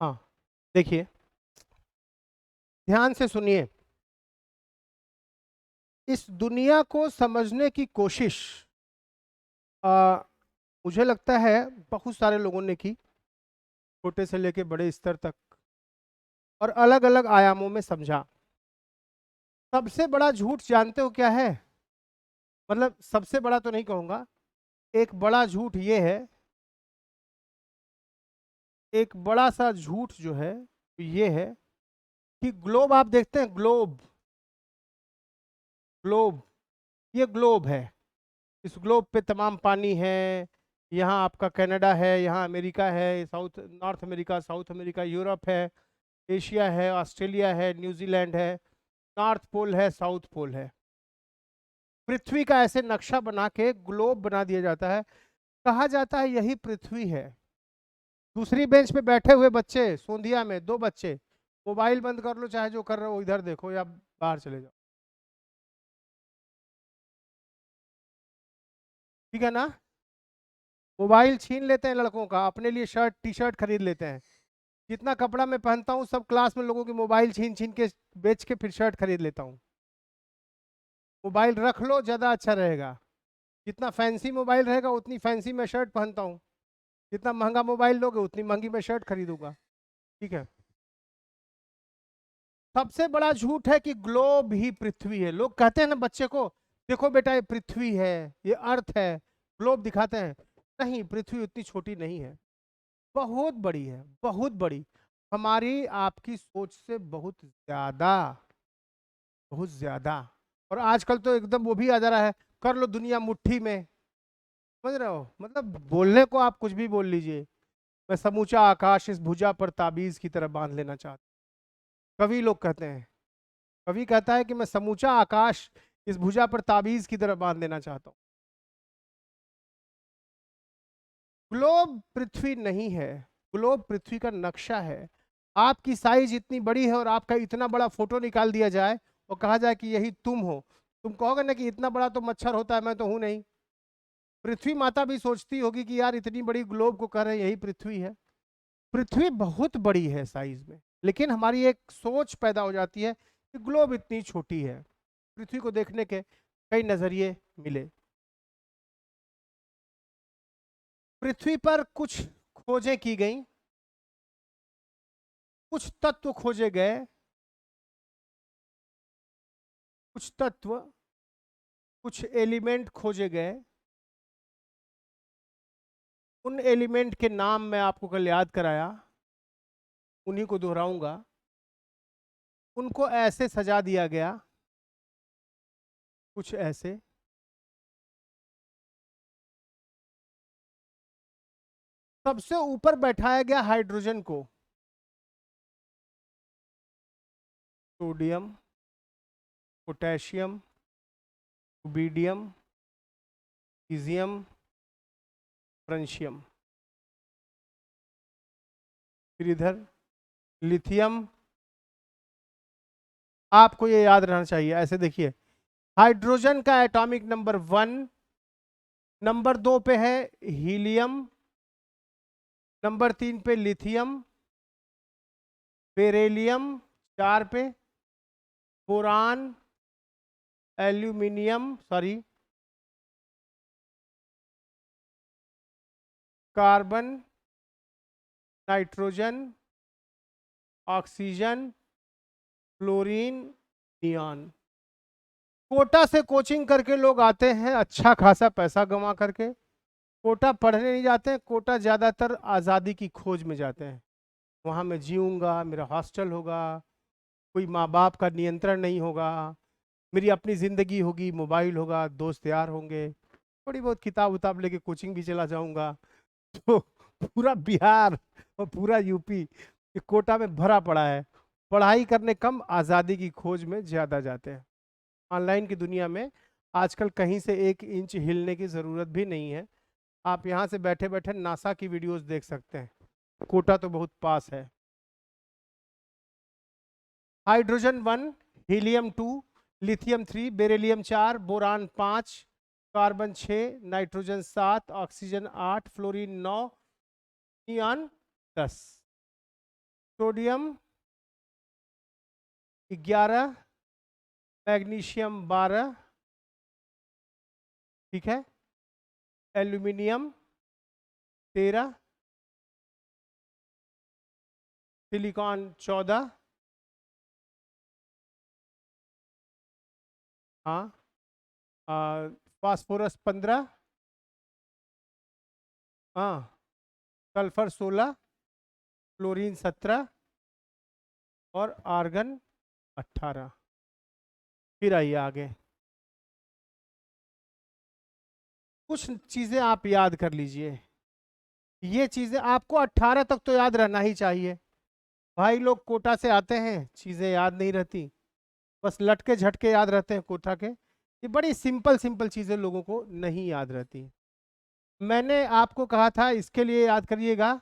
हाँ, देखिए, ध्यान से सुनिए। इस दुनिया को समझने की कोशिश आ, मुझे लगता है बहुत सारे लोगों ने की, छोटे से लेके बड़े स्तर तक, और अलग अलग आयामों में समझा। सबसे बड़ा झूठ जानते हो क्या है? मतलब सबसे बड़ा तो नहीं कहूंगा, एक बड़ा झूठ ये है, एक बड़ा सा झूठ जो है ये है कि ग्लोब, आप देखते हैं ग्लोब, ग्लोब, ये ग्लोब है। इस ग्लोब पे तमाम पानी है। यहाँ आपका कनाडा है, यहाँ अमेरिका है, south north America, south America, Europe है, एशिया है, ऑस्ट्रेलिया है, न्यूजीलैंड है, नॉर्थ पोल है, साउथ पोल है। पृथ्वी का ऐसे नक्शा बना के ग्लोब बना दिया जाता है, कहा जाता है यही पृथ्वी है। दूसरी बेंच पे बैठे हुए बच्चे, सोंधिया में दो बच्चे, मोबाइल बंद कर लो, चाहे जो कर रहे हो इधर देखो या बाहर चले जाओ, ठीक है ना? मोबाइल छीन लेते हैं लड़कों का, अपने लिए शर्ट टी शर्ट खरीद लेते हैं। जितना कपड़ा मैं पहनता हूँ सब क्लास में लोगों के मोबाइल छीन छीन के बेच के फिर शर्ट खरीद लेता हूँ। मोबाइल रख लो, ज़्यादा अच्छा रहेगा। जितना फैंसी मोबाइल रहेगा उतनी फैंसी मैं शर्ट पहनता हूँ। जितना महंगा मोबाइल लोगे उतनी महंगी मैं शर्ट खरीदूंगा, ठीक है? सबसे बड़ा झूठ है कि ग्लोब ही पृथ्वी है। लोग कहते हैं ना बच्चे को, देखो बेटा ये पृथ्वी है, ये अर्थ है, ग्लोब दिखाते हैं। नहीं, पृथ्वी उतनी छोटी नहीं है, बहुत बड़ी है, बहुत बड़ी। हमारी आपकी सोच से बहुत ज्यादा, बहुत ज्यादा। और आजकल तो एकदम वो भी आ जा रहा है, कर लो दुनिया मुट्ठी में। समझ रहे हो? मतलब बोलने को आप कुछ भी बोल लीजिए। मैं समूचा आकाश इस भुजा पर ताबीज की तरह बांध लेना चाहता हूं। कवि लोग कहते हैं, कवि कहता है कि मैं समूचा आकाश इस भुजा पर ताबीज की तरह बांध देना चाहता हूं। ग्लोब पृथ्वी नहीं है, ग्लोब पृथ्वी का नक्शा है। आपकी साइज इतनी बड़ी है और आपका इतना बड़ा फोटो निकाल दिया जाए और कहा जाए कि यही तुम हो, तुम कहोगे ना कि इतना बड़ा तो मच्छर होता है, मैं तो हूं नहीं। पृथ्वी माता भी सोचती होगी कि यार इतनी बड़ी ग्लोब को कह रहे हैं यही पृथ्वी है। पृथ्वी बहुत बड़ी है साइज में, लेकिन हमारी एक सोच पैदा हो जाती है कि ग्लोब इतनी छोटी है। पृथ्वी को देखने के कई नजरिए मिले। पृथ्वी पर कुछ खोजें की गई, कुछ तत्व खोजे गए, कुछ तत्व, कुछ एलिमेंट खोजे गए। उन एलिमेंट के नाम मैं आपको कल याद कराया, उन्हीं को दोहराऊंगा। उनको ऐसे सजा दिया गया, कुछ ऐसे। सबसे ऊपर बैठाया गया हाइड्रोजन को, सोडियम, पोटेशियम, रुबिडियम, ईजियम, फ्रेंशियम। फिर इधर लिथियम। आपको ये याद रहना चाहिए, ऐसे देखिए, हाइड्रोजन का एटॉमिक नंबर 1, नंबर 2 पे है हीलियम, नंबर 3 पे लिथियम, बेरेलियम 4 पे, boron, aluminium, sorry, carbon, nitrogen, oxygen, fluorine, neon. Kota से कोचिंग करके लोग आते हैं अच्छा खासा पैसा गंवा करके। कोटा पढ़ने नहीं जाते हैं, कोटा ज्यादातर आज़ादी की खोज में जाते हैं। वहाँ मैं जीऊँगा, मेरा हॉस्टल होगा, कोई माँ बाप का नियंत्रण नहीं होगा, मेरी अपनी ज़िंदगी होगी, मोबाइल होगा, दोस्त यार होंगे, थोड़ी बहुत किताब उताब लेके कोचिंग भी चला जाऊँगा। तो पूरा बिहार और पूरा यूपी ये कोटा में भरा पड़ा है। पढ़ाई करने कम, आज़ादी की खोज में ज़्यादा जाते हैं। ऑनलाइन की दुनिया में आजकल कहीं से 1 इंच हिलने की ज़रूरत भी नहीं है। आप यहाँ से बैठे बैठे नासा की वीडियोस देख सकते हैं। कोटा तो बहुत पास है। Hydrogen 1, helium 2, lithium 3, beryllium 4, boron 5, carbon 6, nitrogen 7, oxygen 8, fluorine 9, neon 10। Sodium 11, magnesium 12, ठीक है, एल्यूमिनियम 13, सिलिकॉन 14, हाँ, फास्फोरस 15, हाँ, सल्फर 16, क्लोरीन 17 और आर्गन 18। फिर आइए आगे, कुछ चीजें आप याद कर लीजिए। ये चीजें आपको 18 तक तो याद रहना ही चाहिए। भाई लोग कोटा से आते हैं, चीजें याद नहीं रहती, बस लटके झटके याद रहते हैं कोटा के। ये बड़ी सिंपल सिंपल चीजें लोगों को नहीं याद रहती। मैंने आपको कहा था इसके लिए याद करिएगा,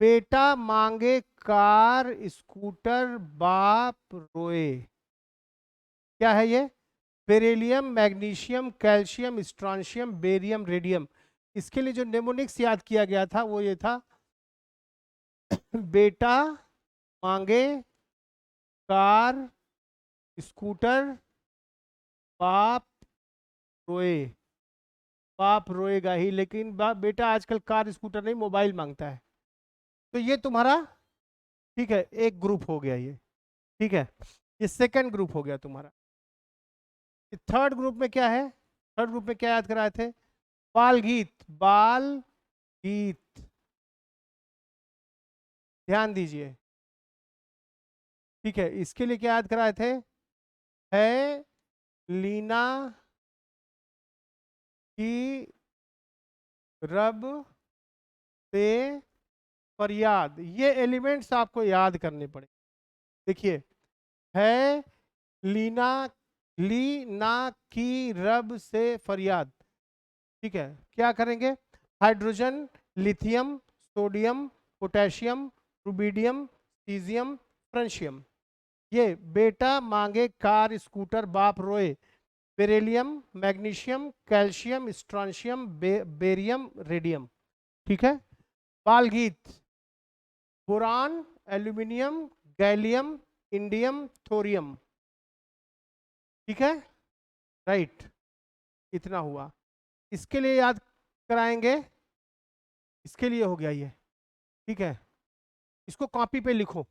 बेटा मांगे कार स्कूटर बाप रोए। क्या है ये? Beryllium, magnesium, calcium, strontium, barium, radium. इसके लिए जो नेमोनिक्स याद किया गया था वो ये था, बेटा मांगे कार स्कूटर बाप रोए। बाप रोएगा ही, लेकिन बेटा आजकल कार स्कूटर नहीं, मोबाइल मांगता है। तो ये तुम्हारा, ठीक है, एक ग्रुप हो गया ये, ठीक है, ये सेकंड ग्रुप हो गया तुम्हारा। थर्ड ग्रुप में क्या है? थर्ड ग्रुप में क्या याद कराए थे? बाल गीत, बाल गीत, ध्यान दीजिए, ठीक है। इसके लिए क्या याद कराए थे? है लीना की रब से फरियाद। ये एलिमेंट्स आपको याद करने पड़े। देखिए, है लीना, लीना की रब से फरियाद, ठीक है। क्या करेंगे? Hydrogen, lithium, sodium, potassium, rubidium, caesium, francium. ये बेटा मांगे कार स्कूटर बाप रोए, beryllium, magnesium, calcium, strontium, barium, radium, ठीक है। बाल गीत, boron, aluminium, gallium, indium, thorium, ठीक है, राइट। इतना हुआ। इसके लिए याद कराएंगे, इसके लिए हो गया ये, ठीक है। इसको कॉपी पे लिखो,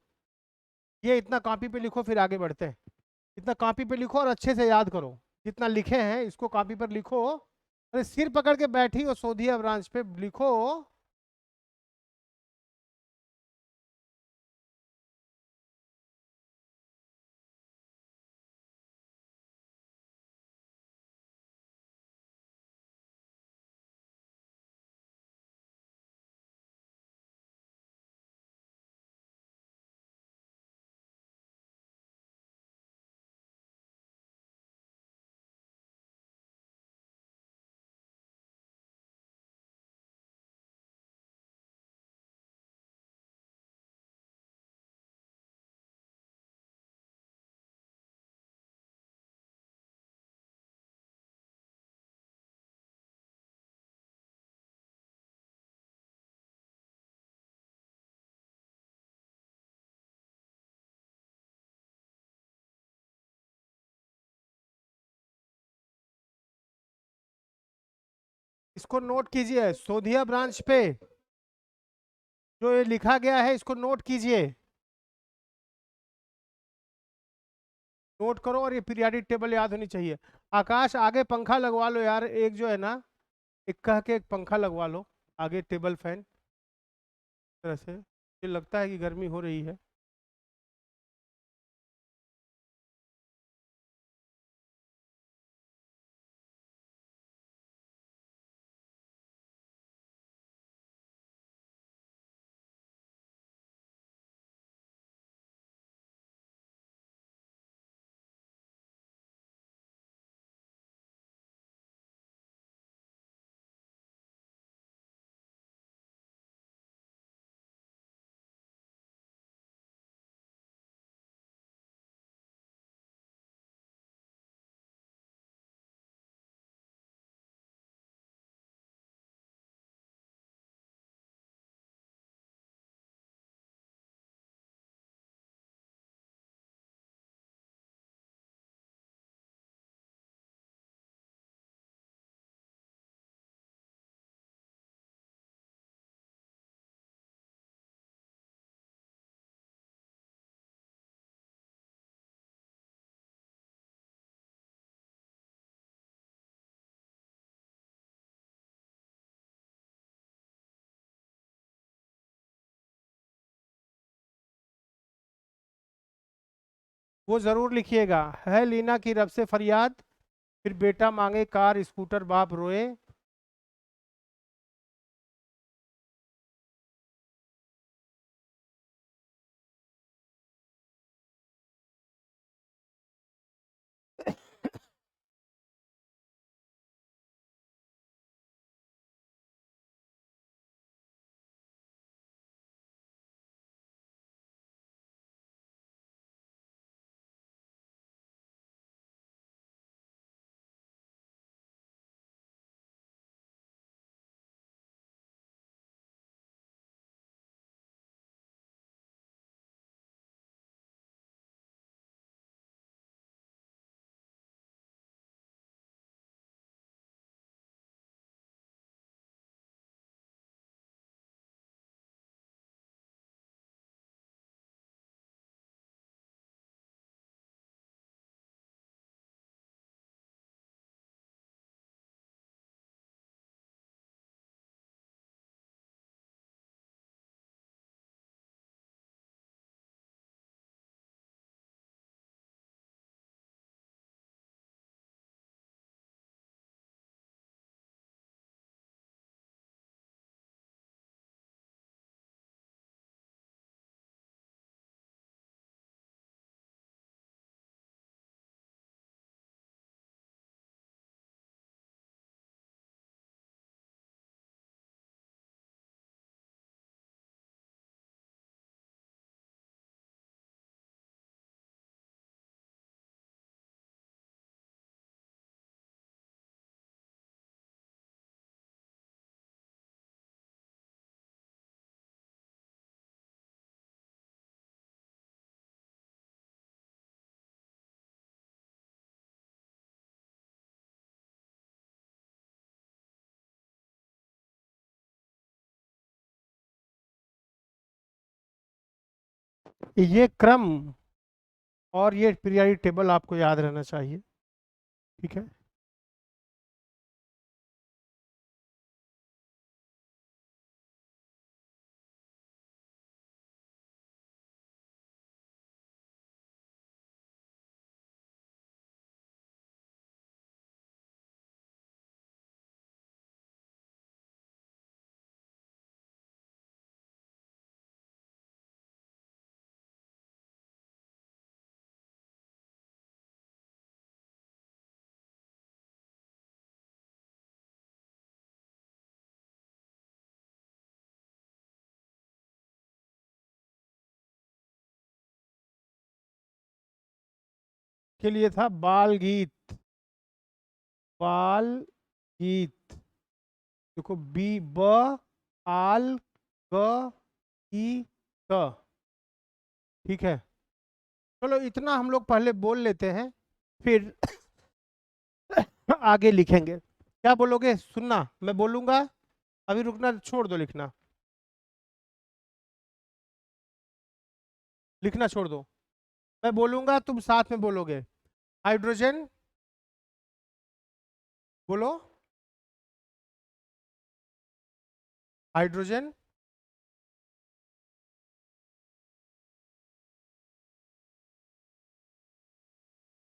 ये इतना कॉपी पे लिखो, फिर आगे बढ़ते हैं। इतना कॉपी पे लिखो और अच्छे से याद करो, जितना लिखे हैं इसको कॉपी पर लिखो। अरे सिर पकड़ के बैठी हो सोधिया ब्रांच पे, लिखो। इसको नोट कीजिए, सोधिया ब्रांच पे जो ये लिखा गया है इसको नोट कीजिए, नोट करो। और ये पीरियाडिक टेबल याद होनी चाहिए। आकाश आगे पंखा लगवा लो यार, एक जो है ना, एक कह के एक पंखा लगवा लो आगे, टेबल फैन तरह से, ये लगता है कि गर्मी हो रही है। वो जरूर लिखिएगा। है लीना की रब से फरियाद, फिर बेटा मांगे कार स्कूटर बाप रोए। ये क्रम और ये पीरियाडिक टेबल आपको याद रहना चाहिए, ठीक है। के लिए था बाल गीत, बाल गीत। देखो बी ब आल ग ई क, ठीक है। चलो इतना हम लोग पहले बोल लेते हैं, फिर आगे लिखेंगे। क्या बोलोगे? सुनना, मैं बोलूंगा, अभी रुकना, छोड़ दो लिखना, लिखना छोड़ दो। मैं बोलूंगा तुम साथ में बोलोगे। हाइड्रोजन, बोलो। Hydrogen,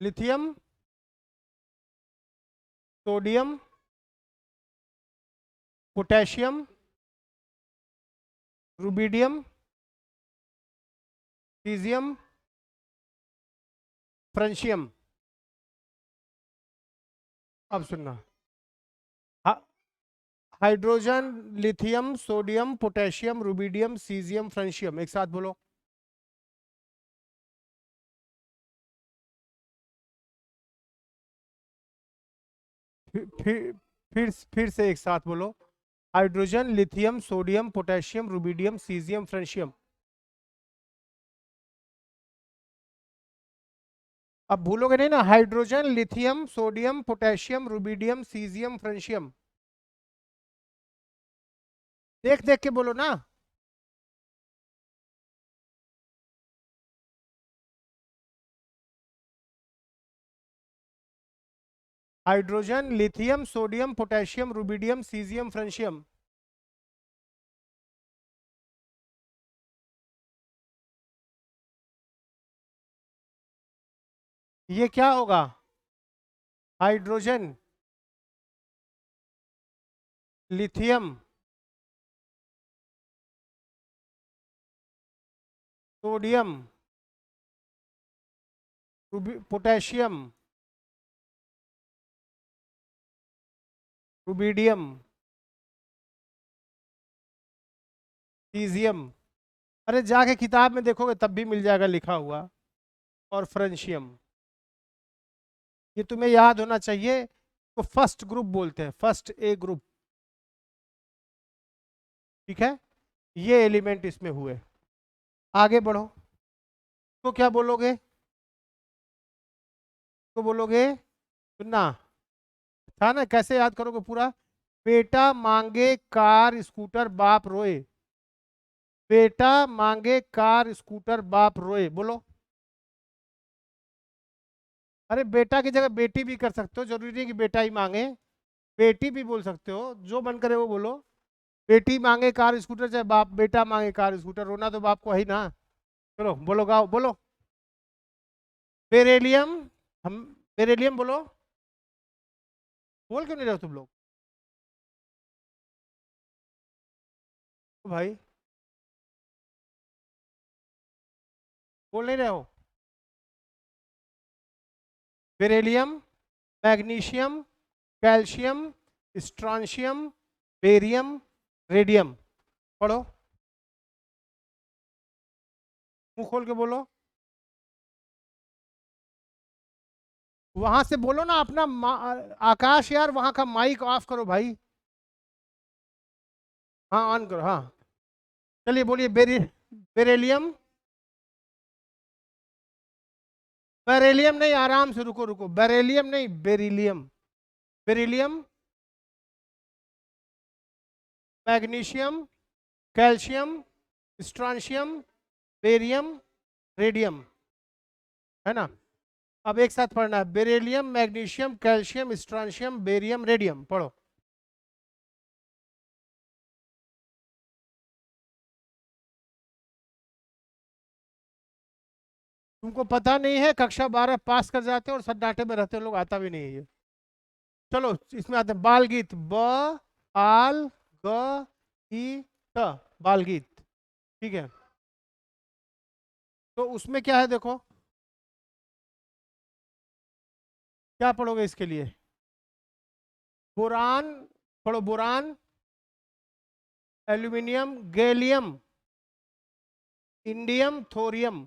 lithium, sodium, potassium, rubidium, caesium, francium. अब सुनना, हा- hydrogen, lithium, sodium, potassium, rubidium, caesium, francium. एक साथ बोलो। फिर फिर फिर से एक साथ बोलो। Hydrogen, lithium, sodium, potassium, rubidium, caesium, francium. अब भूलोगे नहीं ना, hydrogen, lithium, sodium, potassium, rubidium, caesium, francium. देख देख के बोलो ना। Hydrogen, lithium, sodium, potassium, rubidium, caesium, francium. ये क्या होगा? Hydrogen, lithium, sodium, potassium, rubidium, caesium. अरे जाके किताब में देखोगे तब भी मिल जाएगा लिखा हुआ। और फ्रेंशियम। ये तुम्हें याद होना चाहिए। तो फर्स्ट ग्रुप बोलते हैं, फर्स्ट ए ग्रुप। ठीक है, ये एलिमेंट इसमें हुए। आगे बढ़ो। तो क्या बोलोगे? तो बोलोगे सुनना, था ना? कैसे याद करोगे पूरा? बेटा मांगे कार स्कूटर बाप रोए। बेटा मांगे कार स्कूटर बाप रोए, बोलो। अरे बेटा की जगह बेटी भी कर सकते हो, जरूरी नहीं कि बेटा ही मांगे। बेटी भी बोल सकते हो, जो मन करे वो बोलो। बेटी मांगे कार स्कूटर, चाहे बाप बेटा मांगे कार स्कूटर, रोना तो बाप को है ही ना। चलो बोलो, गाओ बोलो। बेरेलियम। हम बेरेलियम बोलो। बोल क्यों नहीं रहे हो तुम लोग? ओ भाई, बोल नहीं रहे हो? Beryllium, magnesium, calcium, strontium, barium, radium. पढ़ो, मुंह खोल के बोलो। वहां से बोलो ना अपना आकाश यार, वहां का माइक ऑफ करो भाई। हाँ ऑन करो, हाँ। चलिए बोलिए। बेरेलियम। बेरेलियम नहीं, आराम से रुको रुको, बेरेलियम नहीं, beryllium. Beryllium, magnesium, calcium, strontium, barium, radium. है ना? अब एक साथ पढ़ना है। Beryllium, magnesium, calcium, strontium, barium, radium. पढ़ो। तुमको पता नहीं है? कक्षा 12 पास कर जाते हो और सन्नाटे में रहते हो लोग, आता भी नहीं है ये। चलो इसमें आते हैं। बाल गीत, ब आल ग ई त, बाल गीत। ठीक है, तो उसमें क्या है देखो। क्या पढ़ोगे इसके लिए? बोरान। पढ़ो, boron, aluminium, gallium, indium, thorium.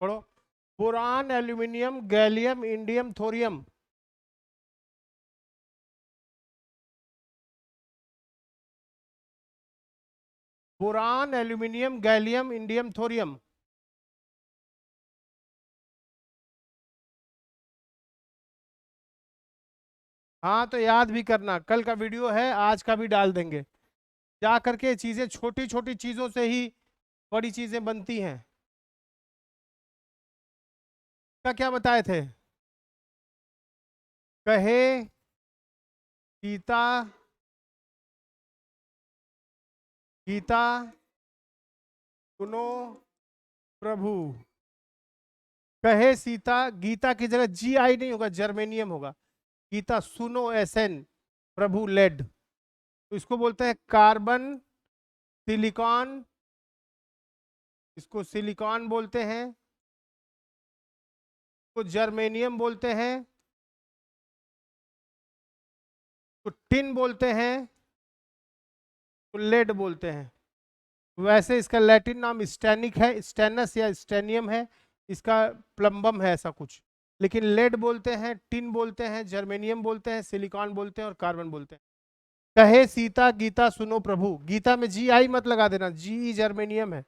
पढ़ो, boron, aluminium, gallium, indium, thorium. Boron, aluminium, gallium, indium, thorium. हाँ तो याद भी करना, कल का वीडियो है, आज का भी डाल देंगे। जा करके चीजें, छोटी छोटी चीजों से ही बड़ी चीजें बनती हैं। क्या क्या बताए थे? कहे सीता, गीता सुनो प्रभु। कहे सीता, गीता की जगह जी आई नहीं होगा, जर्मेनियम होगा। गीता सुनो एसएन, प्रभु लेड। तो इसको बोलते हैं कार्बन, सिलिकॉन। इसको सिलिकॉन बोलते हैं, तो जर्मेनियम बोलते हैं, तो टिन बोलते हैं, तो लेड बोलते हैं। वैसे इसका लैटिन नाम स्टैनिक है, स्टेनस या स्टेनियम है। इसका प्लम्बम है ऐसा कुछ। लेकिन लेड बोलते हैं, टिन बोलते हैं, जर्मेनियम बोलते हैं, सिलिकॉन बोलते हैं और कार्बन बोलते हैं। कहे सीता, गीता सुनो प्रभु। गीता में जी आई मत लगा देना, जी जर्मेनियम है।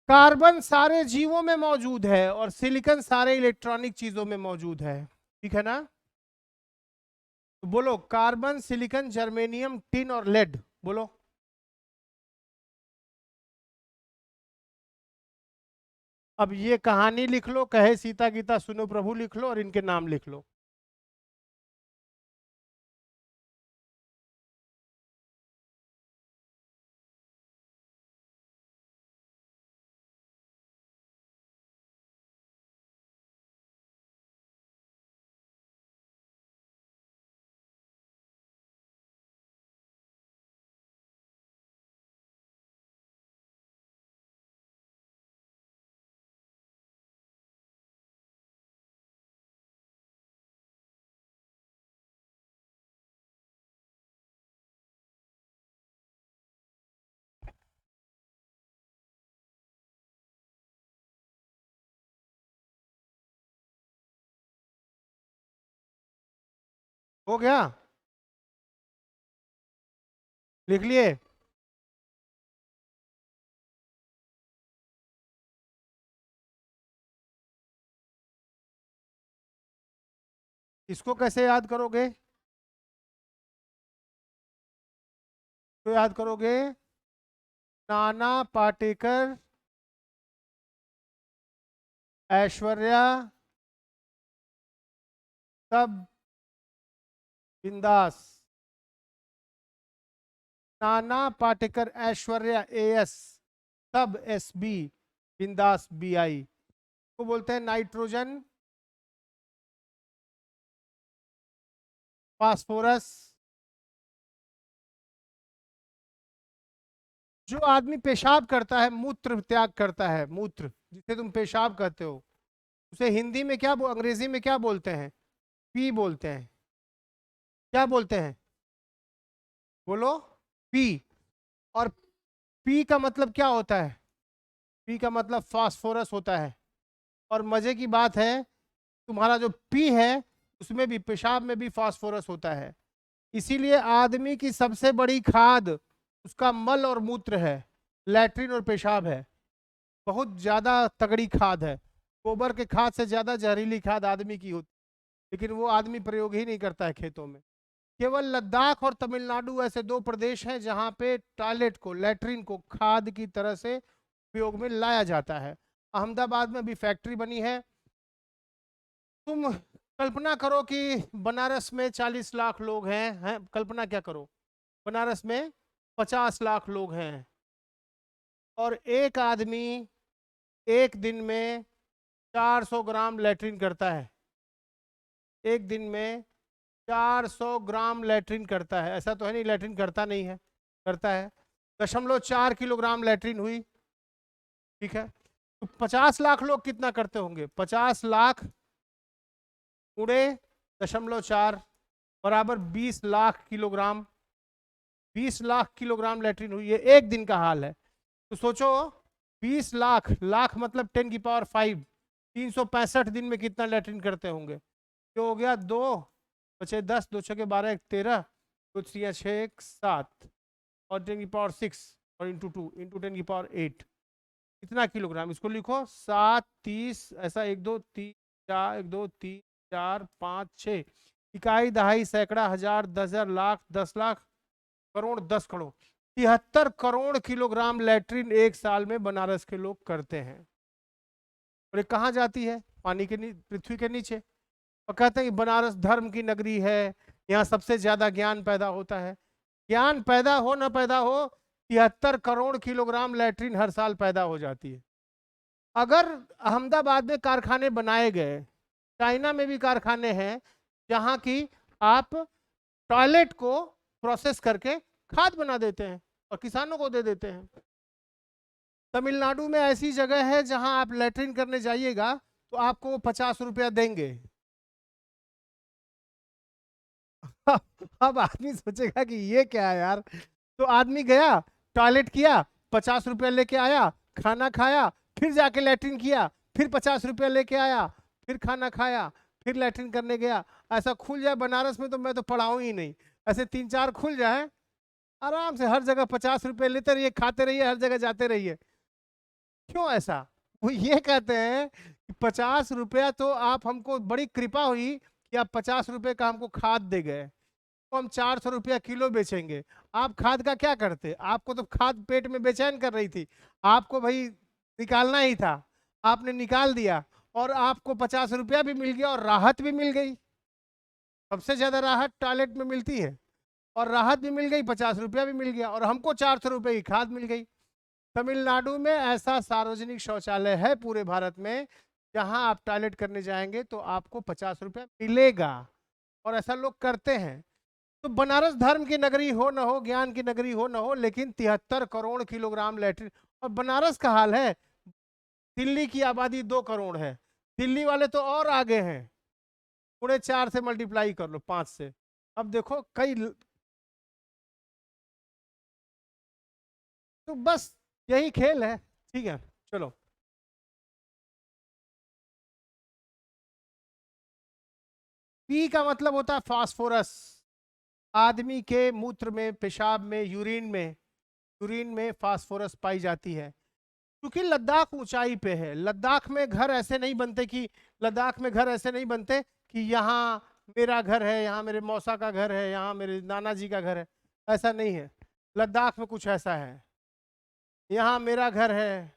कार्बन सारे जीवों में मौजूद है और सिलिकॉन सारे इलेक्ट्रॉनिक चीजों में मौजूद है। ठीक है ना? तो बोलो, कार्बन, सिलिकॉन, जर्मेनियम, टिन और लेड। बोलो। अब ये कहानी लिख लो, कहे सीता गीता सुनो प्रभु लिख लो और इनके नाम लिख लो। हो गया, लिख लिए? इसको कैसे याद करोगे? तो याद करोगे, नाना पाटेकर, ऐश्वर्या, सब बिंदास। नाना पाटेकर, ऐश्वर्या एएस, सब एसबी, बिंदास बीआई को बोलते हैं नाइट्रोजन, फास्फोरस। जो आदमी पेशाब करता है, मूत्र त्याग करता है, मूत्र जिसे तुम पेशाब कहते हो, उसे हिंदी में क्या अंग्रेजी में क्या बोलते हैं? पी बोलते हैं। क्या बोलते हैं? बोलो। पी। और पी का मतलब क्या होता है? पी का मतलब फास्फोरस होता है। और मजे की बात है, तुम्हारा जो पी है उसमें भी, पेशाब में भी फास्फोरस होता है। इसीलिए आदमी की सबसे बड़ी खाद उसका मल और मूत्र है, लैट्रिन और पेशाब है। बहुत ज्यादा तगड़ी खाद है। गोबर के खाद से ज्यादा जहरीली खाद आदमी की होती, लेकिन वो आदमी प्रयोग ही नहीं करता है खेतों में। केवल लद्दाख और तमिलनाडु ऐसे दो प्रदेश हैं जहां पे टॉयलेट को, लैट्रिन को खाद की तरह से उपयोग में लाया जाता है। अहमदाबाद में भी फैक्ट्री बनी है। तुम कल्पना करो कि बनारस में 40 लाख लोग हैं, कल्पना क्या करो, बनारस में 50 लाख लोग हैं, और एक आदमी एक दिन में 400 ग्राम लैट्रिन करता है। एक दिन में 400 ग्राम लैट्रिन करता है। ऐसा तो है नहीं लैट्रिन करता नहीं है, करता है। 0.4 किलोग्राम लैट्रिन हुई, ठीक है। तो 50 लाख लोग कितना करते होंगे? 50 लाख उड़े 0.4 बराबर 20 lakh kilogram. 20 lakh kilogram latrine हुई है, एक दिन का हाल है। तो सोचो, 20 लाख, लाख मतलब 10⁵, 365 दिन में कितना लैट्रिन करते होंगे? जो हो गया, 2 बचे 10, 2 छके 12, 1 13, 2 3 6 7, और 10⁶, और इंटू 2 इंटू 10⁸ कितना किलोग्राम? इसको लिखो 7 30, ऐसा 1 2 3 4, 1 2 3 4 5 6, इकाई दहाई सैकड़ा हजार 10,000 लाख 10 लाख करोड़ 10 करोड़, 73 करोड़ किलोग्राम लैट्रिन एक साल में बनारस के लोग करते हैं। और ये कहाँ जाती है? पानी के पृथ्वी के नीचे। और कहते हैं कि बनारस धर्म की नगरी है, यहाँ सबसे ज्यादा ज्ञान पैदा होता है। ज्ञान पैदा हो न पैदा हो, 73 करोड़ किलोग्राम लैट्रिन हर साल पैदा हो जाती है। अगर अहमदाबाद में कारखाने बनाए गए, चाइना में भी कारखाने हैं जहां की आप टॉयलेट को प्रोसेस करके खाद बना देते हैं और किसानों को दे देते हैं। तमिलनाडु में ऐसी जगह है जहां आप लैट्रिन करने जाइएगा तो आपको 50 रुपया देंगे। अब आदमी सोचेगा कि ये क्या है यार। तो आदमी गया, टॉयलेट किया, 50 रुपया लेके आया, खाना खाया, फिर जाके लैट्रिन किया, फिर 50 रुपया लेके आया, फिर खाना खाया, फिर लैट्रिन करने गया। ऐसा खुल जाए बनारस में तो मैं तो पढ़ाऊँ ही नहीं। ऐसे 3 4 खुल जाए, आराम से हर जगह 50 रुपये लेते रहिए, खाते रहिए, हर जगह जाते रहिए। क्यों ऐसा? वो ये कहते हैं कि 50 रुपया तो आप, हमको बड़ी कृपा हुई कि आप 50 रुपये का हमको खाद दे गए, तो हम 400 रुपया किलो बेचेंगे। आप खाद का क्या करते? आपको तो खाद पेट में बेचैन कर रही थी, आपको भाई निकालना ही था, आपने निकाल दिया, और आपको 50 रुपया भी मिल गया और राहत भी मिल गई। सबसे ज्यादा राहत टॉयलेट में मिलती है, और राहत भी मिल गई, 50 रुपया भी मिल गया, और हमको 400 रुपये की खाद मिल गई। तमिलनाडु में ऐसा सार्वजनिक शौचालय है पूरे भारत में, जहां आप टॉयलेट करने जाएंगे तो आपको 50 रुपया मिलेगा, और ऐसा लोग करते हैं। तो बनारस धर्म की नगरी हो न हो, ज्ञान की नगरी हो न हो, लेकिन 73 करोड़ किलोग्राम लैट्रिन। और बनारस का हाल है, दिल्ली की आबादी 2 करोड़ है, दिल्ली वाले तो और आगे हैं, पूरे 4 से मल्टीप्लाई कर लो, 5 से। अब देखो तो बस यही खेल है। ठीक है, चलो। पी का मतलब होता है फास्फोरस। आदमी के मूत्र में, पेशाब में, यूरिन में फास्फोरस पाई जाती है। क्योंकि लद्दाख ऊंचाई पे है, लद्दाख में घर ऐसे नहीं बनते कि यहाँ मेरा घर है, यहाँ मेरे मौसा का घर है, यहाँ मेरे नाना जी का घर है, ऐसा नहीं है। लद्दाख में कुछ ऐसा है, यहाँ मेरा घर है,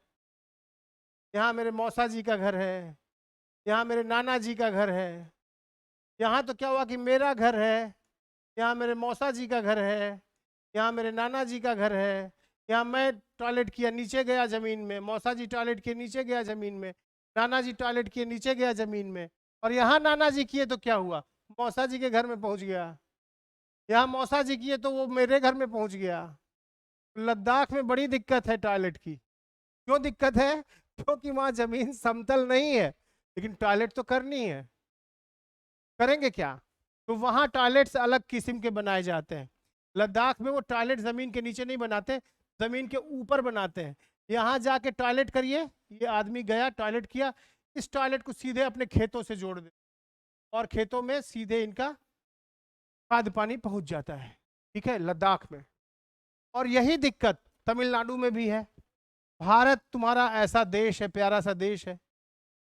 यहाँ मेरे मौसा जी का घर है, यहाँ मेरे नाना जी का घर है। यहाँ तो क्या हुआ कि मेरा घर है, यहाँ मेरे मौसा जी का घर है, यहाँ मेरे नाना जी का घर है, यहाँ मैं टॉयलेट किया नीचे गया जमीन में, मौसा जी टॉयलेट किए नीचे गया जमीन में, नाना जी टॉयलेट किए नीचे गया जमीन में, और यहाँ नाना जी किए तो क्या हुआ, मौसा जी के घर में पहुंच गया। यहाँ मौसा जी किए तो वो मेरे घर में पहुंच गया। लद्दाख में बड़ी दिक्कत है टॉयलेट की। क्यों दिक्कत है? क्योंकि वहां जमीन समतल नहीं है, लेकिन टॉयलेट तो करनी है। करेंगे क्या? तो वहां टॉयलेट्स अलग किस्म के बनाए जाते हैं। लद्दाख में वो टॉयलेट जमीन के नीचे नहीं बनाते, जमीन के ऊपर बनाते हैं। यहाँ जाके टॉयलेट करिए, ये आदमी गया टॉयलेट किया, इस टॉयलेट को सीधे अपने खेतों से जोड़ दे और खेतों में सीधे इनका खाद पानी पहुंच जाता है। ठीक है, लद्दाख में। और यही दिक्कत तमिलनाडु में भी है। भारत तुम्हारा ऐसा देश है, प्यारा सा देश है,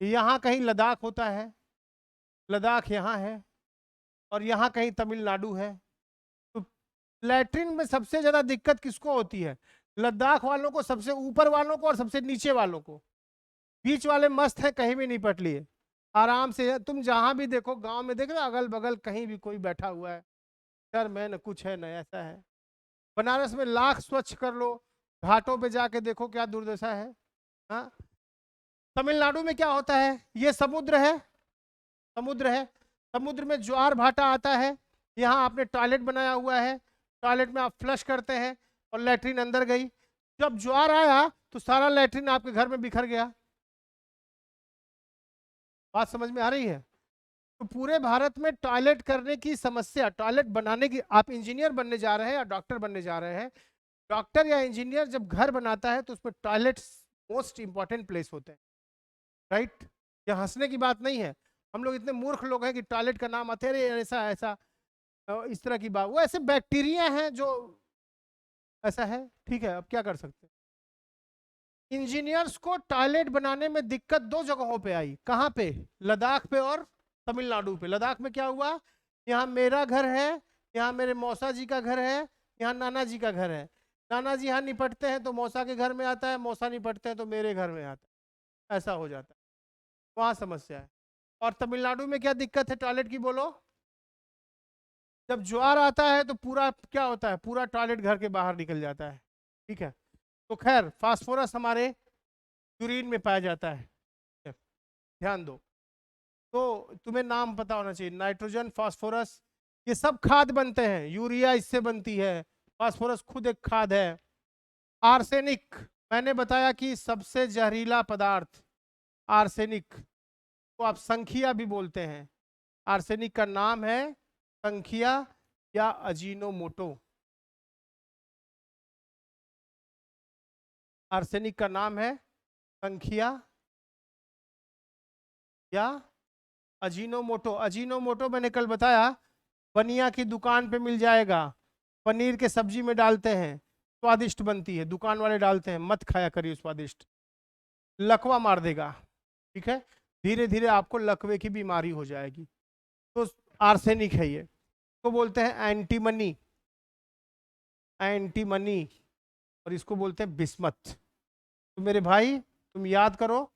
यहाँ कहीं लद्दाख होता है, लद्दाख यहाँ है, और यहाँ कहीं तमिलनाडु है। तो लैट्रिन में सबसे ज्यादा दिक्कत किसको होती है? लद्दाख वालों को, सबसे ऊपर वालों को और सबसे नीचे वालों को। बीच वाले मस्त है, कहीं भी नहीं पट लिए, आराम से। तुम जहां भी देखो, गांव में देखो, अगल बगल कहीं भी कोई बैठा हुआ है, सर में न कुछ है न ऐसा है। बनारस में लाख स्वच्छ कर लो, घाटों पे जाके देखो क्या दुर्दशा है। हाँ, तमिलनाडु में क्या होता है, ये समुद्र है, समुद्र है, समुद्र में ज्वार भाटा आता है, यहाँ आपने टॉयलेट बनाया हुआ है, टॉयलेट में आप फ्लश करते हैं और लैट्रिन अंदर गई। जब ज्वार आया तो सारा लैट्रिन आपके घर में बिखर गया। बात समझ में आ रही है? तो पूरे भारत में टॉयलेट करने की समस्या, टॉयलेट बनाने की, आप इंजीनियर बनने जा रहे हैं या डॉक्टर बनने जा रहे हैं, डॉक्टर या इंजीनियर जब घर बनाता है तो उसमें टॉयलेट मोस्ट इंपॉर्टेंट प्लेस होते हैं, राइट? ये हंसने की बात नहीं है। हम लोग इतने मूर्ख लोग हैं कि टॉयलेट का नाम आते हैं ऐसा ऐसा, इस तरह की बात। वो ऐसे बैक्टीरिया हैं जो ऐसा है, ठीक है, अब क्या कर सकते हैं। इंजीनियर्स को टॉयलेट बनाने में दिक्कत दो जगहों पे आई। कहाँ पे? लद्दाख पे और तमिलनाडु पे। लद्दाख में क्या हुआ, यहाँ मेरा घर है, यहाँ मेरे मौसा जी का घर है, यहाँ नाना जी का घर है। नाना जी यहाँ निपटते हैं तो मौसा के घर में आता है, मौसा निपटते हैं तो मेरे घर में आता है, ऐसा हो जाता है। वहाँ समस्या है। और तमिलनाडु में क्या दिक्कत है टॉयलेट की, बोलो? जब ज्वार आता है तो पूरा क्या होता है, पूरा टॉयलेट घर के बाहर निकल जाता है। ठीक है, तो खैर फास्फोरस हमारे यूरिन में पाया जाता है, ध्यान दो। तो तुम्हें नाम पता होना चाहिए, नाइट्रोजन, फास्फोरस, ये सब खाद बनते हैं। यूरिया इससे बनती है, फास्फोरस खुद एक खाद है। आर्सेनिक, मैंने बताया कि सबसे जहरीला पदार्थ आर्सेनिक को आप संखिया भी बोलते हैं। आर्सेनिक का नाम है संखिया या अजीनोमोटो। आर्सेनिक का नाम है संखिया या अजीनोमोटो। अजीनोमोटो मैंने कल बताया, बनिया की दुकान पे मिल जाएगा, पनीर के सब्जी में डालते हैं, स्वादिष्ट बनती है, दुकान वाले डालते हैं, मत खाया करिए, स्वादिष्ट, लकवा मार देगा। ठीक है, धीरे धीरे आपको लकवे की बीमारी हो जाएगी। तो आर्सेनिक है ये, तो बोलते हैं एंटीमनी, एंटीमनी, और इसको बोलते हैं बिस्मत। तो मेरे भाई तुम याद करो,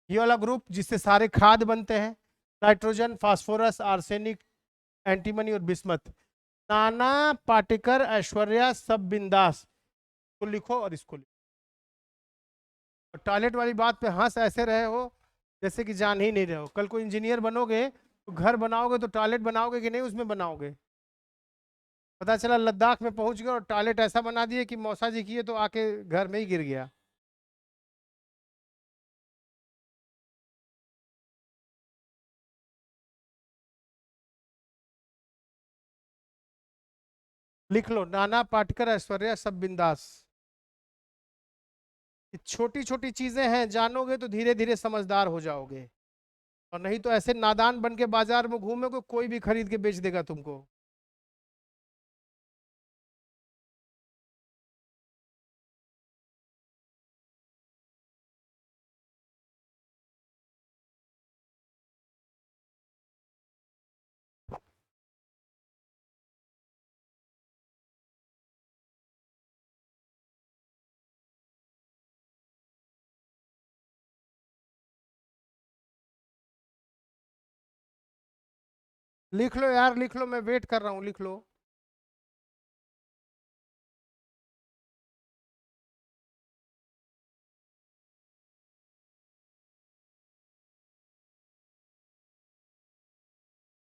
ये वाला ग्रुप जिससे सारे खाद बनते हैं, नाइट्रोजन, फास्फोरस, आर्सेनिक, एंटीमनी और बिस्मत। नाना पाटेकर, ऐश्वर्या, सब बिंदास को लिखो और इसको लिखो। और टॉयलेट वाली बात पे हंस ऐसे रहे हो जैसे कि जान ही नहीं रहे हो। कल को इंजीनियर बनोगे तो घर बनाओगे तो टॉयलेट बनाओगे कि नहीं उसमें बनाओगे? पता चला लद्दाख में पहुंच गए और टॉयलेट ऐसा बना दिए कि मौसा जी किए तो आके घर में ही गिर गया। लिख लो, नाना पाटेकर, ऐश्वर्या, सब बिंदास। छोटी छोटी चीजें हैं, जानोगे तो धीरे धीरे समझदार हो जाओगे। और नहीं तो ऐसे नादान बन के बाजार में घूमे कोई भी खरीद के बेच देगा तुमको। लिख लो यार, लिख लो, मैं वेट कर रहा हूँ, लिख लो।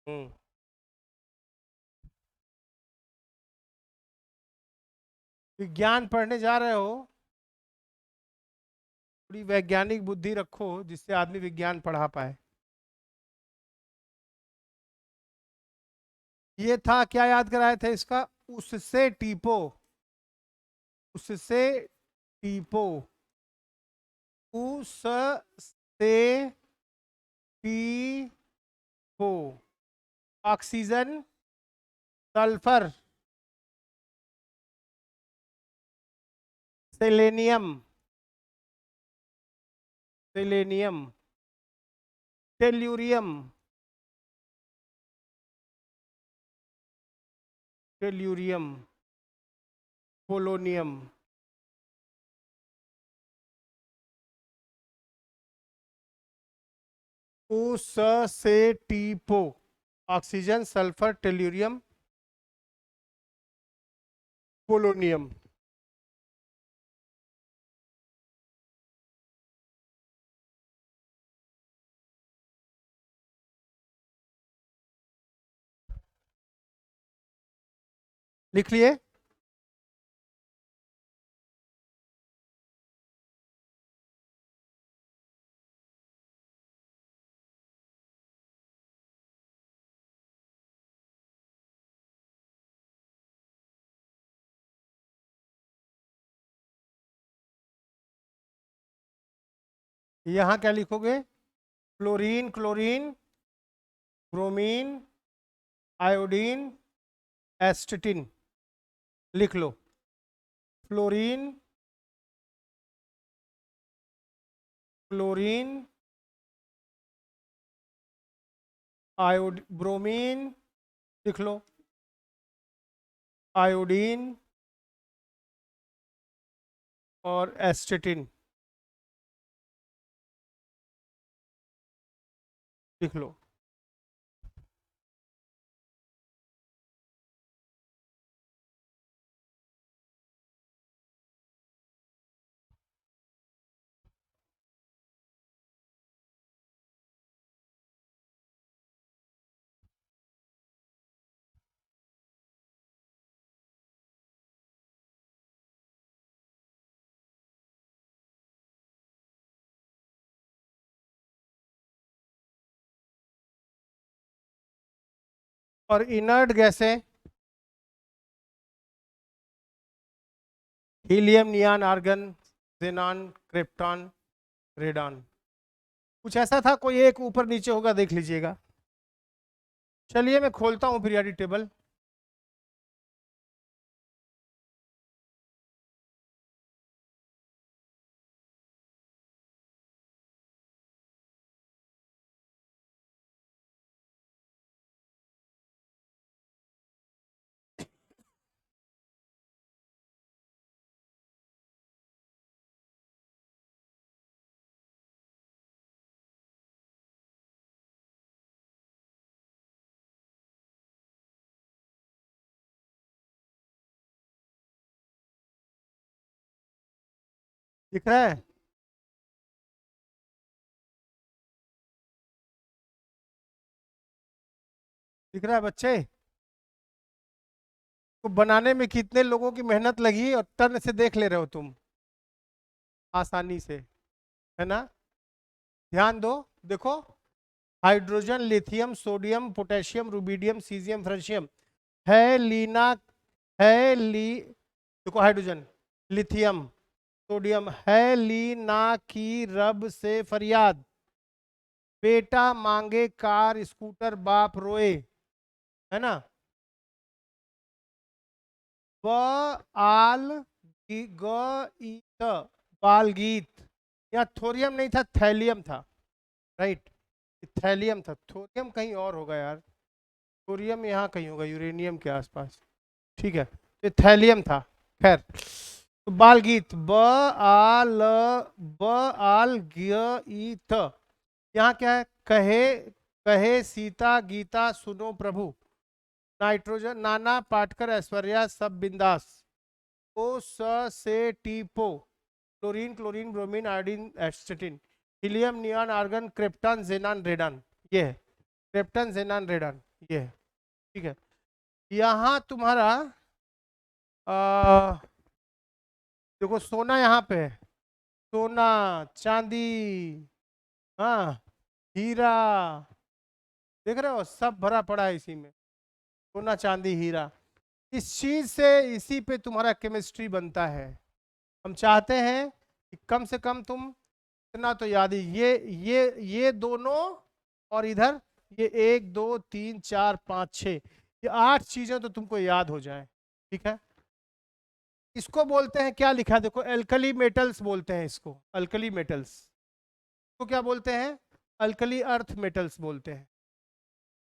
हम्म। विज्ञान पढ़ने जा रहे हो, थोड़ी वैज्ञानिक बुद्धि रखो जिससे आदमी विज्ञान पढ़ा पाए। ये था, क्या याद कराए थे इसका? उससे टीपो, उससे टीपो, उससे टीपो। Oxygen, sulphur, selenium, selenium, tellurium, tellurium, polonium. उससे टीपो, ऑक्सीजन, सल्फर, टेल्यूरियम, पोलोनियम। लिख लिए? यहाँ क्या लिखोगे? Fluorine, chlorine, bromine, iodine, astatine. लिख लो। फ्लोरीन, क्लोरीन, आयोड, ब्रोमीन, लिख लो, आयोडीन और एस्टेटिन। लिख लो। और इनर्ट गैसें, helium, neon, argon, xenon, krypton, radon. कुछ ऐसा था, कोई एक ऊपर नीचे होगा, देख लीजिएगा। चलिए मैं खोलता हूँ पीरियोडिक टेबल। दिख रहा है? दिख रहा है बच्चे? तो बनाने में कितने लोगों की मेहनत लगी और टर्न से देख ले रहे हो तुम आसानी से, है ना? ध्यान दो, देखो। Hydrogen, lithium, sodium, potassium, rubidium, caesium, francium. है लीना, है ली, देखो हाइड्रोजन, लिथियम, सोडियम। है लीना की रब से फरियाद, बेटा मांगे कार स्कूटर बाप रोए, है ना। ब आल ग ई त बाल गीत। यहाँ थोरियम नहीं था, थैलियम था, राइट। थैलियम था, थोरियम कहीं और होगा यार, थोरियम यहाँ कहीं होगा यूरेनियम के आसपास, ठीक है। तो थैलियम था। खैर, तो बाल गीत ब आल ग ई त। यहाँ क्या है, कहे कहे सीता गीता सुनो प्रभु, नाइट्रोजन नाना पाटकर ऐश्वर्या सब बिंदास, ओ से टीपो, chlorine chlorine bromine iodine astatine, helium neon argon krypton xenon radon, ये है क्रिप्टन जेनान रेडान, ये है, ठीक है। यहाँ तुम्हारा देखो सोना यहाँ पे है, सोना चांदी, हाँ हीरा, देख रहे हो सब भरा पड़ा है इसी में, सोना चांदी हीरा। इस चीज से इसी पे तुम्हारा केमिस्ट्री बनता है। हम चाहते हैं कि कम से कम तुम इतना तो याद ही, ये दोनों और इधर ये 1 2 3 4 5 6, ये 8 चीजें तो तुमको याद हो जाए, ठीक है। इसको बोलते हैं, क्या लिखा देखो, अल्कली मेटल्स बोलते हैं इसको, अल्कली मेटल्स को क्या बोलते हैं, अल्कली अर्थ मेटल्स बोलते हैं,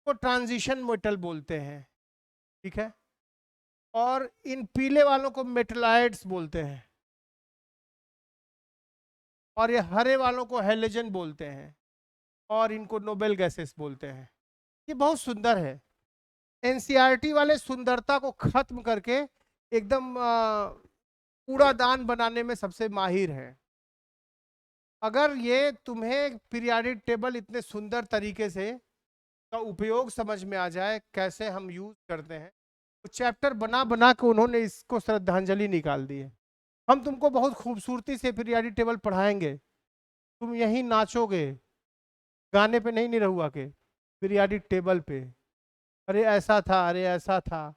को ट्रांजिशन मेटल बोलते हैं, ठीक है। और इन पीले वालों को मेटलाइड्स बोलते हैं, और ये हरे वालों को हेलोजन बोलते हैं, और इनको नोबेल गैसेस बोलते हैं। ये बहुत सुंदर है। एनसीईआरटी वाले सुंदरता को खत्म करके एकदम कूड़ादान बनाने में सबसे माहिर है। अगर ये तुम्हें पीरियाडिक टेबल इतने सुंदर तरीके से का उपयोग समझ में आ जाए, कैसे हम यूज करते हैं, तो चैप्टर बना बना के उन्होंने इसको श्रद्धांजलि निकाल दी है। हम तुमको बहुत खूबसूरती से पीरियाडिक टेबल पढ़ाएंगे, तुम यहीं नाचोगे, गाने पे नहीं निरहुआ के, पीरियाडिक टेबल पे, अरे ऐसा था, अरे ऐसा था।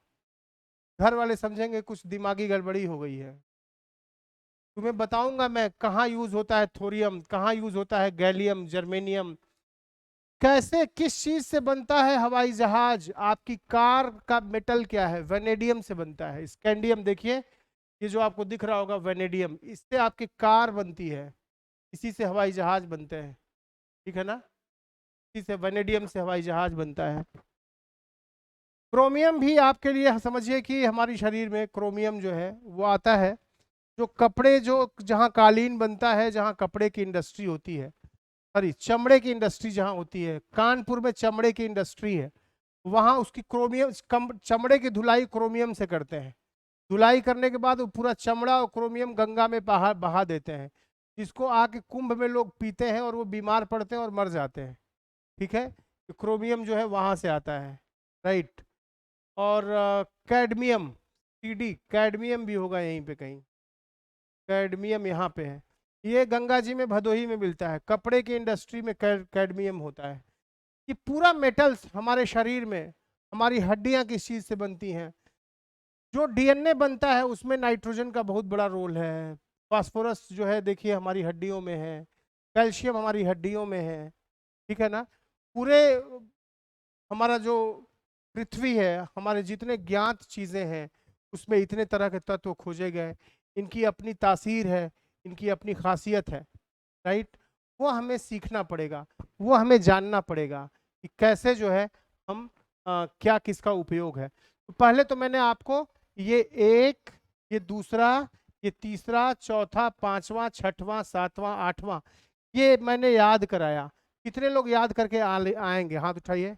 घर वाले समझेंगे कुछ दिमागी गड़बड़ी हो गई है। तुम्हें बताऊंगा मैं कहाँ यूज होता है थोरियम, कहाँ यूज होता है गैलियम जर्मेनियम, कैसे किस चीज से बनता है हवाई जहाज, आपकी कार का मेटल क्या है, वेनेडियम से बनता है। स्कैंडियम देखिए, ये जो आपको दिख रहा होगा वेनेडियम, इससे आपकी कार बनती है, इसी से हवाई जहाज बनते हैं, ठीक है ना, इसी से वेनेडियम से हवाई जहाज बनता है। क्रोमियम भी आपके लिए समझिए कि हमारी शरीर में क्रोमियम जो है वो आता है, जो कपड़े, जो जहाँ कालीन बनता है, जहाँ कपड़े की इंडस्ट्री होती है, सॉरी चमड़े की इंडस्ट्री जहाँ होती है, कानपुर में चमड़े की इंडस्ट्री है, वहाँ उसकी क्रोमियम, चमड़े की धुलाई क्रोमियम से करते हैं। धुलाई करने के बाद वो पूरा चमड़ा और क्रोमियम गंगा में बहा देते हैं, जिसको आके कुंभ में लोग पीते हैं और वो बीमार पड़ते हैं और मर जाते हैं, ठीक है। तो क्रोमियम जो है वहाँ से आता है, राइट। और कैडमियम, सीडी कैडमियम भी होगा यहीं पे कहीं, कैडमियम यहाँ पे है, ये गंगा जी में भदोही में मिलता है, कपड़े की इंडस्ट्री में कैडमियम होता है। ये पूरा मेटल्स हमारे शरीर में, हमारी हड्डियां किस चीज से बनती हैं, जो डीएनए बनता है उसमें नाइट्रोजन का बहुत बड़ा रोल है, फास्फोरस जो है देखिए हमारी हड्डियों में है, कैल्शियम हमारी हड्डियों में है, ठीक है ना। पूरे हमारा जो पृथ्वी है, हमारे जितने ज्ञात चीजें हैं उसमें इतने तरह के तत्व खोजे गए, इनकी अपनी तासीर है, इनकी अपनी खासियत है, राइट। वो हमें सीखना पड़ेगा, वो हमें जानना पड़ेगा कि कैसे जो है हम क्या किसका उपयोग है। तो पहले तो मैंने आपको ये एक, ये दूसरा, ये तीसरा, चौथा, पांचवा, छठवां, सातवां, आठवां, ये मैंने याद कराया। कितने लोग याद करके आएंगे, हाथ उठाइए।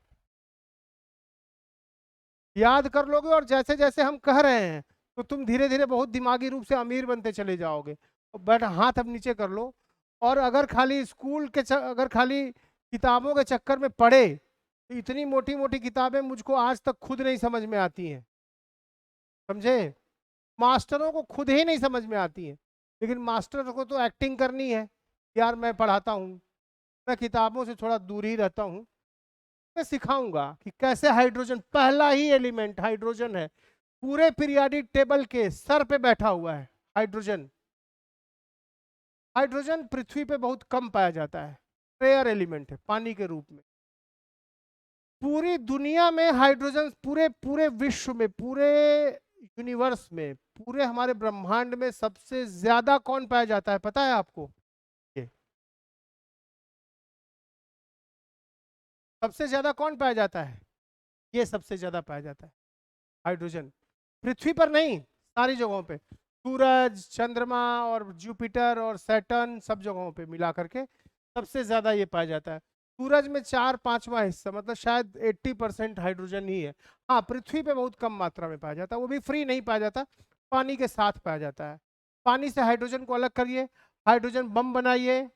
याद कर लोगे और जैसे जैसे हम कह रहे हैं तो तुम धीरे धीरे बहुत दिमागी रूप से अमीर बनते चले जाओगे। बट हाथ अब नीचे कर लो। और अगर खाली स्कूल के अगर खाली किताबों के चक्कर में पढ़े तो इतनी मोटी मोटी किताबें मुझको आज तक खुद नहीं समझ में आती हैं, समझे। मास्टरों को खुद ही नहीं समझ में आती है, लेकिन मास्टर को तो एक्टिंग करनी है, यार मैं पढ़ाता हूँ, मैं किताबों से थोड़ा दूर ही रहता हूँ, मैं सिखाऊंगा कि कैसे हाइड्रोजन, पहला ही एलिमेंट हाइड्रोजन है, पूरे पीरियाडिक टेबल के सर पे बैठा हुआ है हाइड्रोजन। हाइड्रोजन पृथ्वी पे बहुत कम पाया जाता है, रेयर एलिमेंट है पानी के रूप में। पूरी दुनिया में हाइड्रोजन, पूरे पूरे विश्व में, पूरे यूनिवर्स में, पूरे हमारे ब्रह्मांड में सबसे ज्यादा कौन पाया जाता है पता है आपको? ये सबसे ज्यादा कौन पाया जाता है? ये सबसे ज्यादा पाया जाता है हाइड्रोजन। पृथ्वी पर नहीं, सारी जगहों पे, सूरज, चंद्रमा और जुपिटर और सैटर्न, सब जगहों पे मिला करके सबसे ज्यादा ये पाया जाता है। सूरज में 4/5वां हिस्सा, मतलब शायद 80% हाइड्रोजन ही है। हाँ, पृथ्वी पे बहुत कम मात्रा में पाया जाता है, वो भी फ्री नहीं पाया जाता, पानी के साथ पाया जाता है। पानी से हाइड्रोजन को अलग करिए, हाइड्रोजन बम बनाइए।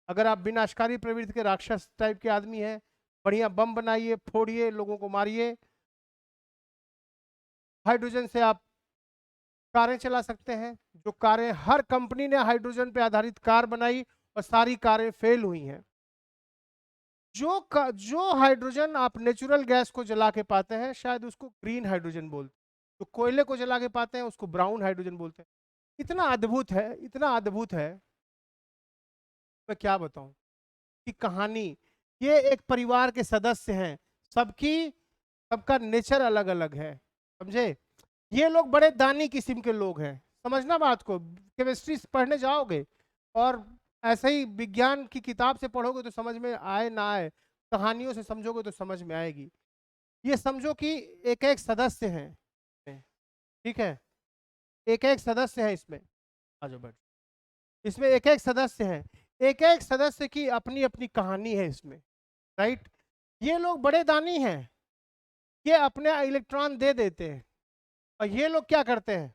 अगर आप विनाशकारी प्रवृत्ति के राक्षस टाइप के आदमी हैं, बढ़िया बम बनाइए, फोड़िए, लोगों को मारिए। हाइड्रोजन से आप कारें चला सकते हैं। जो कारें, हर कंपनी ने हाइड्रोजन पे आधारित कार बनाई और सारी कारें फेल हुई हैं। जो हाइड्रोजन आप नेचुरल गैस को जला के पाते हैं, शायद उसको ग्रीन हाइड्रोजन बोलते हैं। जो कोयले को जला के पाते हैं उसको ब्राउन हाइड्रोजन बोलते हैं। इतना अद्भुत है, इतना अद्भुत है, मैं क्या बताऊं कि कहानी। ये एक परिवार के सदस्य हैं, सबकी सबका नेचर अलग अलग है, समझे? ये लोग बड़े दानी किस्म के लोग हैं, समझना बात को। केमिस्ट्री पढ़ने जाओगे और ऐसे ही विज्ञान की किताब से पढ़ोगे तो समझ में आए ना आए, कहानियों से समझोगे तो समझ में आएगी। ये समझो कि एक एक सदस्य हैं, ठीक है? एक एक सदस्य है इसमें। आ जाओ बैठ। इसमें एक एक सदस्य है, एक एक सदस्य की अपनी अपनी कहानी है इसमें, राइट? ये लोग बड़े दानी हैं, ये अपने इलेक्ट्रॉन दे देते हैं और ये लोग क्या करते हैं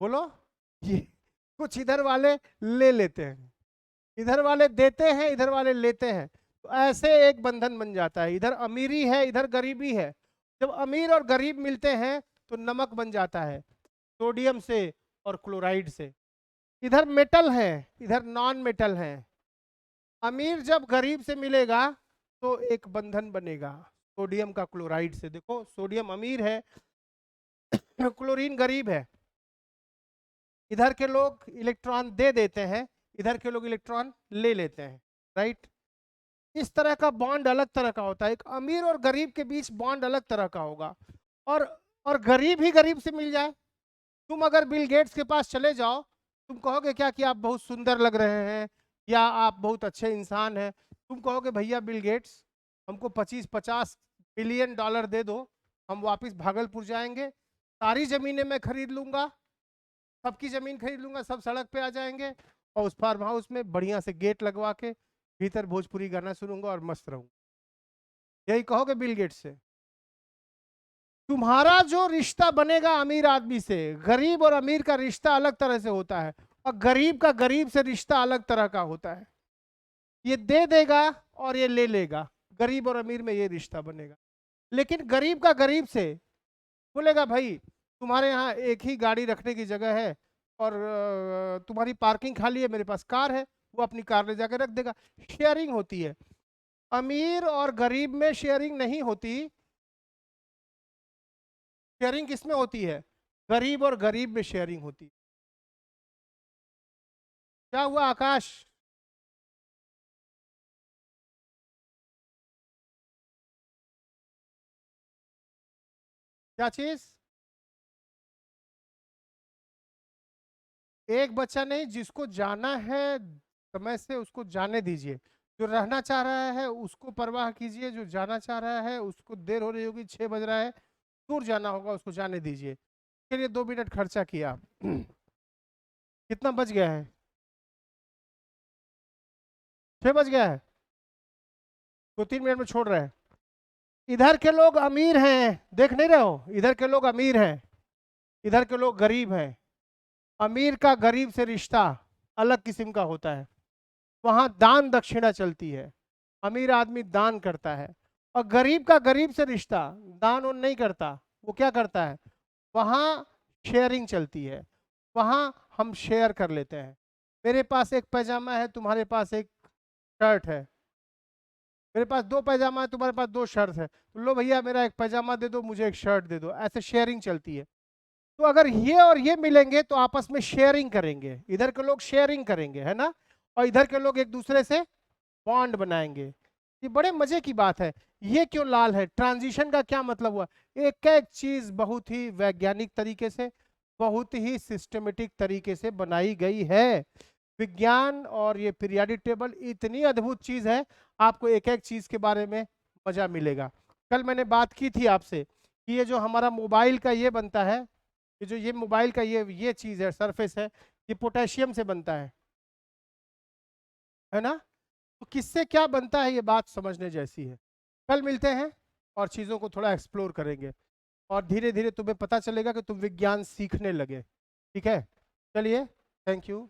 बोलो? ये कुछ इधर वाले ले लेते हैं, इधर वाले देते हैं, इधर वाले लेते हैं। तो ऐसे एक बंधन बन जाता है, इधर अमीरी है, इधर गरीबी है। जब अमीर और गरीब मिलते हैं तो नमक बन जाता है, सोडियम से और क्लोराइड से। इधर मेटल है, इधर नॉन मेटल है। अमीर जब गरीब से मिलेगा तो एक बंधन बनेगा सोडियम का क्लोराइड से। देखो, सोडियम अमीर है, क्लोरीन गरीब है। इधर के लोग इलेक्ट्रॉन दे देते हैं, इधर के लोग इलेक्ट्रॉन ले लेते हैं, राइट? इस तरह का बॉन्ड अलग तरह का होता है। एक अमीर और गरीब के बीच बॉन्ड अलग तरह का होगा। और और गरीब ही गरीब से मिल जाए। तुम अगर बिल गेट्स के पास चले जाओ, तुम कहोगे क्या कि आप बहुत सुंदर लग रहे हैं या आप बहुत अच्छे इंसान हैं। तुम कहोगे भैया बिल गेट्स, हमको 25-50 बिलियन डॉलर दे दो, हम वापस भागलपुर जाएंगे, सारी ज़मीनें मैं खरीद लूंगा, सबकी ज़मीन खरीद लूंगा, सब सड़क पे आ जाएंगे और उस फार्म हाउस में बढ़िया से गेट लगवा के भीतर भोजपुरी गाना सुनूंगा और मस्त रहूंगा। यही कहोगे बिल गेट्स से? तुम्हारा जो रिश्ता बनेगा अमीर आदमी से, गरीब और अमीर का रिश्ता अलग तरह से होता है, और गरीब का गरीब से रिश्ता अलग तरह का होता है। ये दे देगा और ये ले लेगा, गरीब और अमीर में ये रिश्ता बनेगा। लेकिन गरीब का गरीब से बोलेगा भाई तुम्हारे यहाँ एक ही गाड़ी रखने की जगह है और तुम्हारी पार्किंग खाली है, मेरे पास कार है, वो अपनी कार ले जाकर रख देगा। शेयरिंग होती है। अमीर और गरीब में शेयरिंग नहीं होती। शेयरिंग किसमें होती है? गरीब और गरीब में शेयरिंग होती है। क्या हुआ आकाश? क्या चीज? एक बच्चा नहीं, जिसको जाना है समय से उसको जाने दीजिए। जो रहना चाह रहा है उसको परवाह कीजिए, जो जाना चाह रहा है उसको देर हो रही होगी, 6 बज रहा है, दूर जाना होगा, उसको जाने दीजिए। के लिए 2 मिनट खर्चा किया। कितना बज गया है? 6 बज गया है, 2-3 मिनट में छोड़ रहे हैं। इधर के लोग अमीर हैं, देख नहीं रहे हो? इधर के लोग अमीर हैं, इधर के लोग गरीब हैं। अमीर का गरीब से रिश्ता अलग किस्म का होता है, वहां दान दक्षिणा चलती है, अमीर आदमी दान करता है। और गरीब का गरीब से रिश्ता दान उन नहीं करता, वो क्या करता है, वहां शेयरिंग चलती है, वहां हम शेयर कर लेते हैं। मेरे पास एक पैजामा है, तुम्हारे पास एक शर्ट है, मेरे पास 2 पैजामा है, तुम्हारे पास 2 शर्ट है, तो लो भैया मेरा एक पैजामा दे दो, मुझे एक शर्ट दे दो, ऐसे शेयरिंग चलती है। तो अगर ये और ये मिलेंगे तो आपस में शेयरिंग करेंगे, इधर के लोग शेयरिंग करेंगे, है ना? और इधर के लोग एक दूसरे से बॉन्ड बनाएंगे। ये बड़े मजे की बात है। ये क्यों लाल है? ट्रांजिशन का क्या मतलब हुआ? एक एक चीज बहुत ही वैज्ञानिक तरीके से, बहुत ही सिस्टमेटिक तरीके से बनाई गई है। विज्ञान और ये पीरियाडिक टेबल इतनी अद्भुत चीज है, आपको एक एक चीज के बारे में मजा मिलेगा। कल मैंने बात की थी आपसे कि ये जो हमारा मोबाइल का ये बनता है, ये जो ये मोबाइल का ये चीज है, सरफेस है, ये पोटेशियम से बनता है ना? तो किससे क्या बनता है, ये बात समझने जैसी है। कल मिलते हैं और चीजों को थोड़ा एक्सप्लोर करेंगे, और धीरे धीरे तुम्हें पता चलेगा कि तुम विज्ञान सीखने लगे। ठीक है, चलिए, थैंक यू।